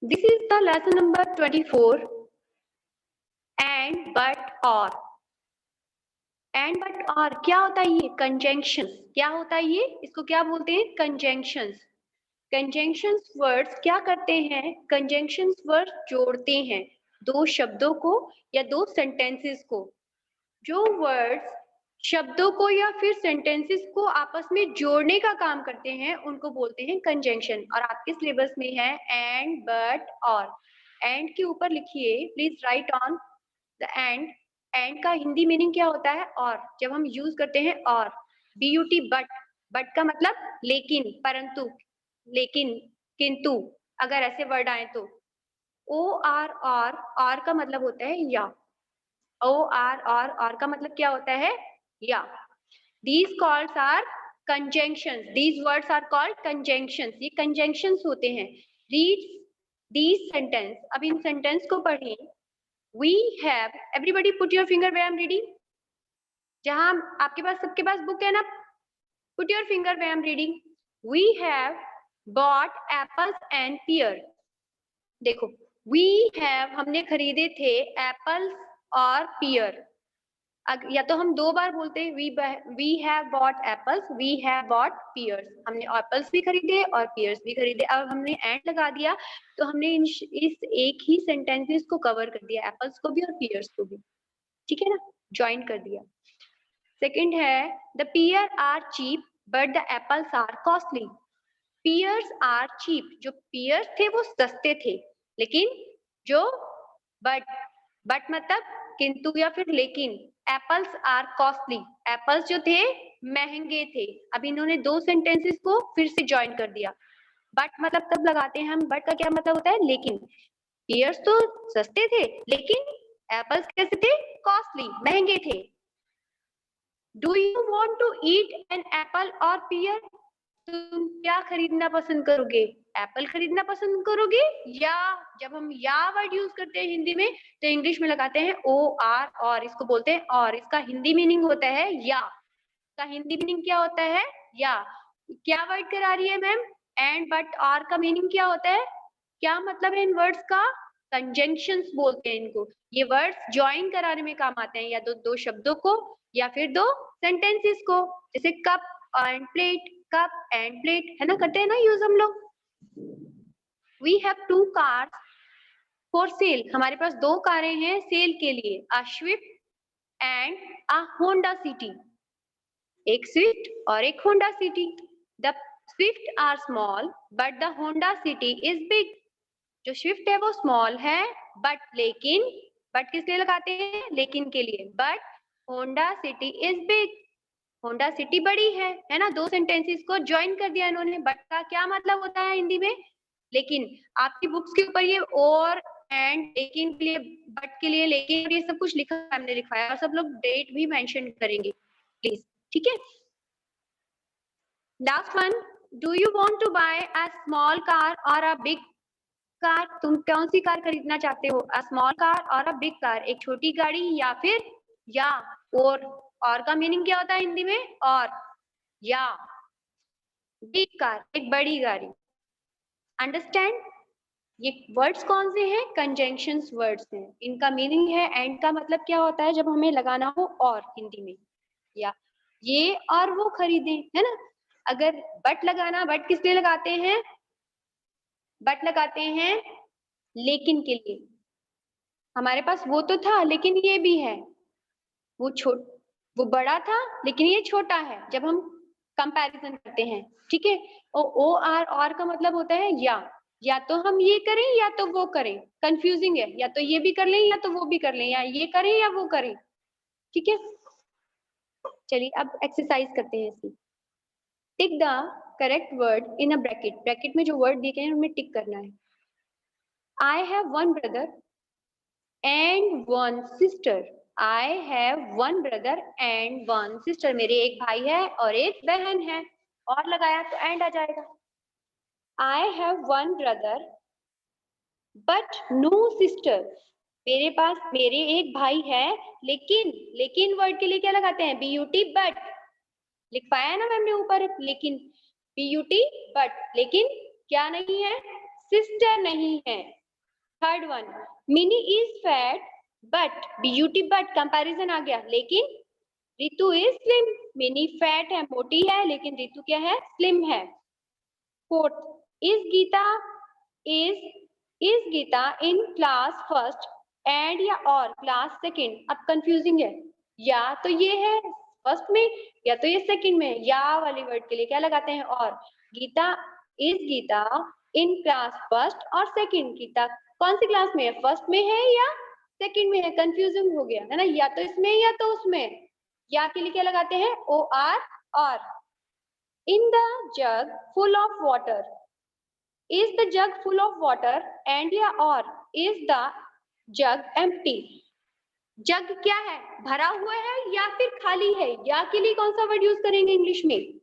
This is the lesson number 24. And, but, or. And but और क्या होता है? ये कंजंक्शंस। क्या होता है ये? इसको क्या बोलते हैं? कंजंक्शंस। कंजंक्शंस वर्ड्स क्या करते हैं? कंजंक्शंस वर्ड्स जोड़ते हैं दो शब्दों को या दो सेंटेंसेस को। जो वर्ड्स शब्दों को या फिर सेंटेंसेस को आपस में जोड़ने का काम करते हैं उनको बोलते हैं कंजंक्शन। और आपके सिलेबस में है एंड, बट, और। एंड के ऊपर लिखिए, please right on the end. And का हिंदी मीनिंग क्या होता है? और। जब हम यूज करते हैं और, BUT, बट। बट का मतलब लेकिन, परंतु, लेकिन, किंतु, अगर ऐसे वर्ड आए तो। OR, और का मतलब होता है या। OR, और का मतलब क्या होता है? या। These calls are conjunctions. These words are called conjunctions. ये conjunctions होते हैं। Read these sentence. अब इन sentence को पढ़ें। We have, everybody put your finger where I'm reading. जहां आपके पास, सबके पास बुक है ना? Put your finger where I'm reading. We have bought apples and pears. देखो, we have हमने खरीदे थे apples और pear। या तो हम दो बार बोलते हैं, we have bought apples, we have bought pears। हमने एप्पल्स भी खरीदे और pears भी खरीदे। अब हमने एंड लगा दिया तो हमने इस एक ही सेंटेंसेस को कवर कर दिया, एप्पल्स को भी और pears को भी। ठीक है ना? ज्वाइन कर दिया। सेकंड है, the pears are cheap but the apples are costly. Pears are cheap, जो pears थे वो सस्ते थे, लेकिन जो बट मतलब किंतु या फिर लेकिन, एप्पल्स आर कॉस्टली, एप्पल्स जो थे महंगे थे। अब इन्होंने दो सेंटेंसेस को फिर से ज्वाइन कर दिया। बट मतलब तब लगाते हैं हम, बट का क्या मतलब होता है? लेकिन। पियर्स तो सस्ते थे लेकिन एप्पल्स कैसे थे? कॉस्टली, महंगे थे। Do you want to eat an apple और पियर? तुम क्या खरीदना पसंद करोगे? एप्पल खरीदना पसंद करोगे या? जब हम या वर्ड यूज करते हैं हिंदी में तो इंग्लिश में लगाते हैं OR, और इसको बोलते हैं और। इसका हिंदी मीनिंग होता है या। का हिंदी मीनिंग क्या होता है? या। क्या वर्ड करा रही है मैम? एंड, बट, और का मीनिंग क्या होता है? क्या मतलब है इन वर्ड्स का? कंजंक्शंस बोलते हैं इनको। ये वर्ड्स ज्वाइन कराने में काम आते हैं, या तो दो शब्दों को या फिर दो सेंटेंसेस को। जैसे cup and plate, cup and plate, है ना? करते हैं ना यूज हम लोग। We have 2 cars for sale. हमारे पास 2 कारें हैं सेल के लिए। A Swift and a Honda City. एक स्विफ्ट और एक Honda City. The Swift are small but the Honda City is big. जो स्विफ्ट है वो स्मॉल है, बट लेकिन, बट किस लिए लगाते हैं? लेकिन के लिए। But Honda City is big, Honda city बड़ी है ना? दो सेंटेंसेस को ज्वाइन कर दिया इन्होंने। बट का क्या मतलब होता है हिंदी में? लेकिन। आपकी बुक्स के ऊपर ये और एंड, लेकिन के लिए, बट के लिए लेकिन, ये सब कुछ लिखा हमने लिखवाया, और सब लोग डेट भी मेंशन करेंगे प्लीज। ठीक है? Last one, do you want to buy a small car और अ बिग कार? तुम कौन सी कार खरीदना चाहते हो? अ स्मॉल कार और अ बिग कार, एक छोटी गाड़ी या फिर या। और का मीनिंग क्या होता है हिंदी में? और या। बिग कार, एक बड़ी गाड़ी। अंडरस्टैंड? ये वर्ड्स कौन से हैं? कंजंक्शंस वर्ड्स हैं। इनका मीनिंग है, एंड का मतलब क्या होता है जब हमें लगाना हो और हिंदी में, या ये और वो खरीदे, है ना? अगर बट लगाना, बट किस लिए लगाते हैं? बट लगाते हैं लेकिन के लिए। हमारे पास वो तो था लेकिन ये भी है। वो बड़ा था लेकिन ये छोटा है, जब हम कंपैरिजन करते हैं। ठीक है? और का मतलब होता है या तो हम ये करें या तो वो करें। कंफ्यूजिंग है, या तो ये भी कर लें या तो वो भी कर लें, या ये करें या वो करें। ठीक है? चलिए अब एक्सरसाइज करते हैं इसकी। Tick the correct word in a bracket. Bracket में जो वर्ड दिए गए हैं उनमें टिक करना है। I have 1 brother and 1 sister. I have 1 brother and 1 sister. मेरे एक भाई है और एक बहन है। और लगाया तो एंड आ जाएगा। I have 1 brother but no sister. मेरे एक भाई है लेकिन वर्ड के लिए क्या लगाते हैं? BUT, but. लिखवाया है ना मैम ने ऊपर, लेकिन BUT बट, लेकिन क्या नहीं है? सिस्टर नहीं है। Third one, Mini is fat but, beauty but comparison आ गया, लेकिन Ritu is slim. Mini fat है, मोटी है, लेकिन रितु क्या है, स्लिम है। Fourth, is Geeta is Geeta in class first and या और क्लास सेकंड। अब कंफ्यूजिंग है, या तो ये है फर्स्ट में या तो ये सेकंड में। या वाले वर्ड के लिए क्या लगाते हैं, और। Geeta is Geeta in class first और सेकंड। गीता कौन सी क्लास में है, फर्स्ट में है या सेकंड में है, कंफ्यूजिंग हो गया है ना, या तो इसमें या तो उसमें। या के लिए क्या लगाते हैं, ओ आर और। In the jug full of water, is the jug full of water and या और इज द जग एम्प्टी। जग क्या है, भरा हुआ है या फिर खाली है। या के लिए कौन सा वर्ड यूज करेंगे इंग्लिश में,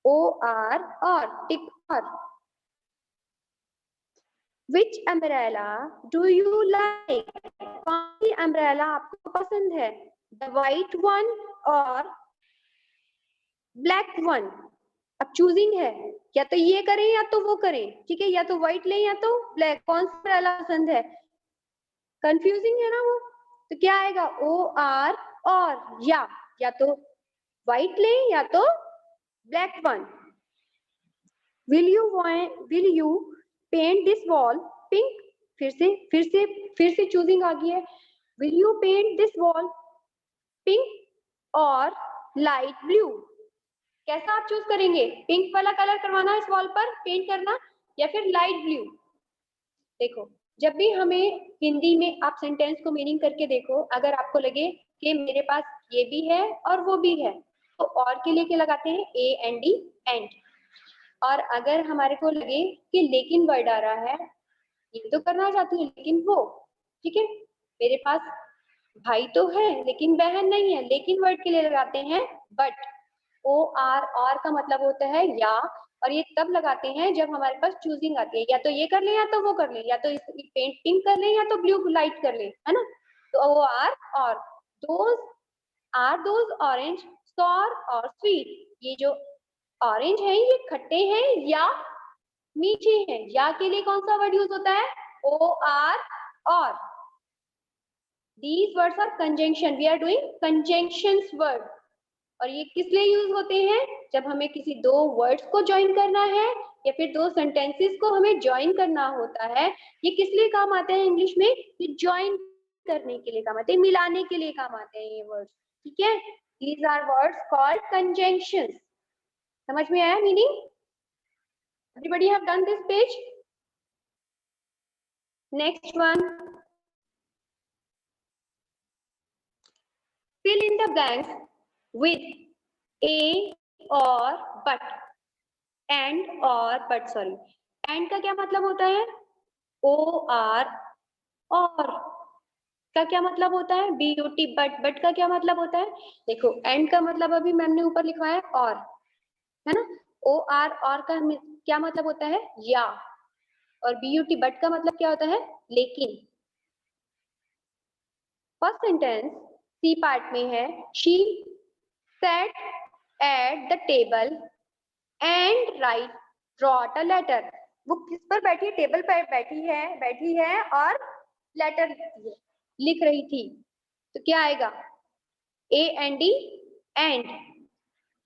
ओ आर और, टिक और। विच अम्ब्रेला डू यू लाइक, कौन सी अम्ब्रेला आपको पसंद है, द वाइट वन और ब्लैक वन। अब चूजिंग है, या तो ये करें या तो वो करें, ठीक है, या तो व्हाइट लें या तो ब्लैक, कौन सा अम्ब्रेला पसंद है। कंफ्यूजिंग है ना वो, तो क्या आएगा, ओ आर और, या तो व्हाइट लें या तो black one. Will you paint this wall pink, फिर से चूजिंग आ गई है। Will you paint this wall pink और लाइट ब्लू। कैसा आप चूज करेंगे, पिंक वाला कलर करवाना इस वॉल पर पेंट करना या फिर लाइट ब्लू। देखो, जब भी हमें हिंदी में आप सेंटेंस को मीनिंग करके देखो, अगर आपको लगे कि मेरे पास ये भी है और वो भी है, तो और के लिए क्या लगाते हैं, ए एंड डी, एंड। और अगर हमारे को लगे कि लेकिन वर्ड आ रहा है, ये तो करना चाहती हूँ लेकिन वो, ठीक है, मेरे पास भाई तो है लेकिन बहन नहीं है, लेकिन वर्ड के लिए लगाते हैं बट। ओ आर, और का मतलब होता है या, और ये तब लगाते हैं जब हमारे पास चूजिंग आती है, या तो ये कर ले या तो वो कर ले, या तो पेंट पिंक कर ले या तो ब्लू लाइट कर ले, है ना। तो ओ आर और, दोज ऑरेंज सॉर और स्वीट। ये जो ऑरेंज है ये खट्टे हैं या मीठे हैं। या के लिए कौन सा वर्ड यूज होता है, ओ आर और। These words are conjunction. We are doing conjunctions word. और ये किस लिए यूज होते हैं, जब हमें किसी दो वर्ड्स को ज्वाइन करना है या फिर दो सेंटेंसेस को हमें ज्वाइन करना होता है। ये किस लिए काम आते हैं इंग्लिश में, ये ज्वाइन करने के लिए काम आते हैं, मिलाने के लिए काम आते हैं ये वर्ड्स, ठीक है। These are words called conjunctions. समझ में आया meaning? Everybody have done this page? Next one. Fill in the blanks with a or but, and or but, sorry, and का क्या मतलब होता है, o r, और का क्या मतलब होता है, but, but का क्या मतलब होता है। देखो, and का मतलब अभी मैम ने ऊपर लिखा है और, है ना। o r और का क्या मतलब होता है, या, और but का मतलब क्या होता है, लेकिन। फर्स्ट सेंटेंस सी पार्ट में है, she sat at the table and wrote a letter. वो किस पर बैठी है, टेबल पर बैठी है और लेटर लिख रही थी। तो क्या आएगा, A and D, and.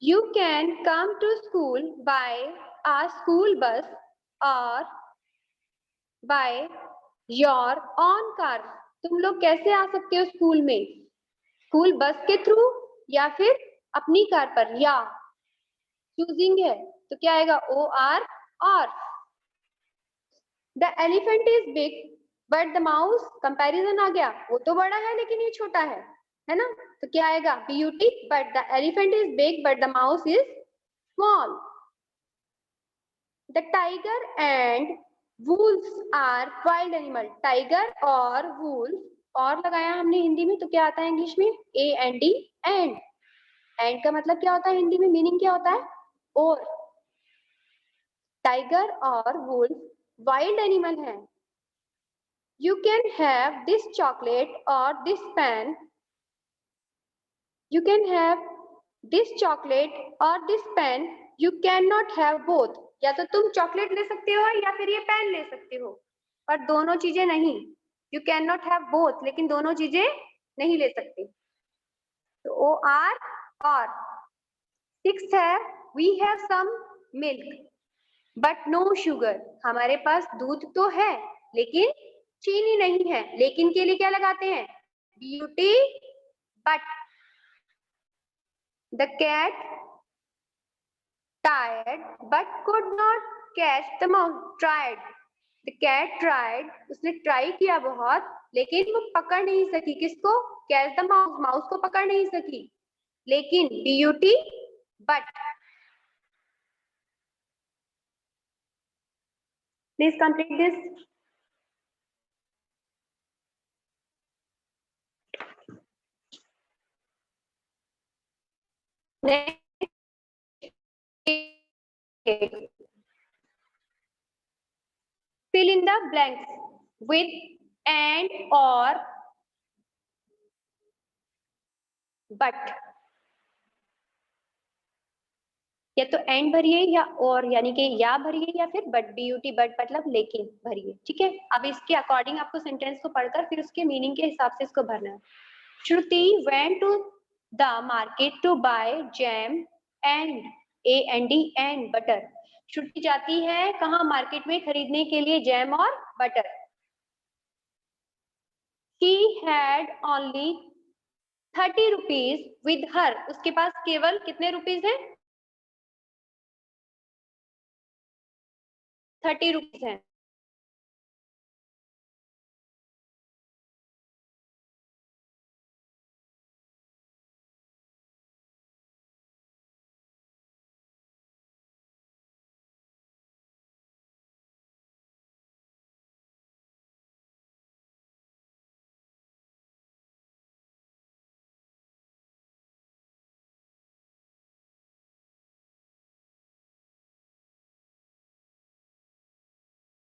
You can come to school by a school bus और बाय योर ऑन कार। तुम लोग कैसे आ सकते हो स्कूल में, स्कूल बस के थ्रू या फिर अपनी कार पर, या चूजिंग है तो क्या आएगा, O R or. The elephant is big but the mouse, comparison आ गया, वो तो बड़ा है लेकिन ये छोटा है ना। तो क्या आएगा, ब्यूटी but the elephant is big but the mouse is small. The tiger and wolves are wild animal. Tiger और वुल्व, और लगाया हमने हिंदी में, तो क्या आता है इंग्लिश में, ए एंड डी, एंड। एंड का मतलब क्या होता है हिंदी में, मीनिंग क्या होता है, और। टाइगर और वुल्फ वाइल्ड एनिमल है। You can have this chocolate or this pen, you can have this chocolate or this pen, you can not have both. या तो तुम चॉकलेट ले सकते हो या फिर ये पेन ले सकते हो, पर दोनों चीजें नहीं। You can not have both, लेकिन दोनों चीजें नहीं ले सकते। तो ओ आर और। सिक्स्थ है we have some milk but no sugar. हमारे पास दूध तो है लेकिन चीनी नहीं है। लेकिन के लिए क्या लगाते हैं? Beauty but. The cat tired but could not catch the mouse. Tried. The cat tried. उसने ट्राई किया बहुत, लेकिन वो पकड़ नहीं सकी। किसको? कैच द माउस, माउस को पकड़ नहीं सकी। लेकिन beauty but. Please complete this. Fill in the blanks with and or but। या तो एंड भरिए या और, यानी कि या भरिए या फिर बट, ब्यूटी बट मतलब लेकिन भरिए। ठीक है, अब इसके अकॉर्डिंग आपको सेंटेंस को पढ़कर फिर उसके मीनिंग के हिसाब से इसको भरना है। श्रुति went to the market to buy jam and and butter। श्रुति जाती है कहाँ? मार्केट में खरीदने के लिए जैम और butter. He had only 30 rupees with her। उसके पास केवल कितने रुपीस है? 30 रुपीस है।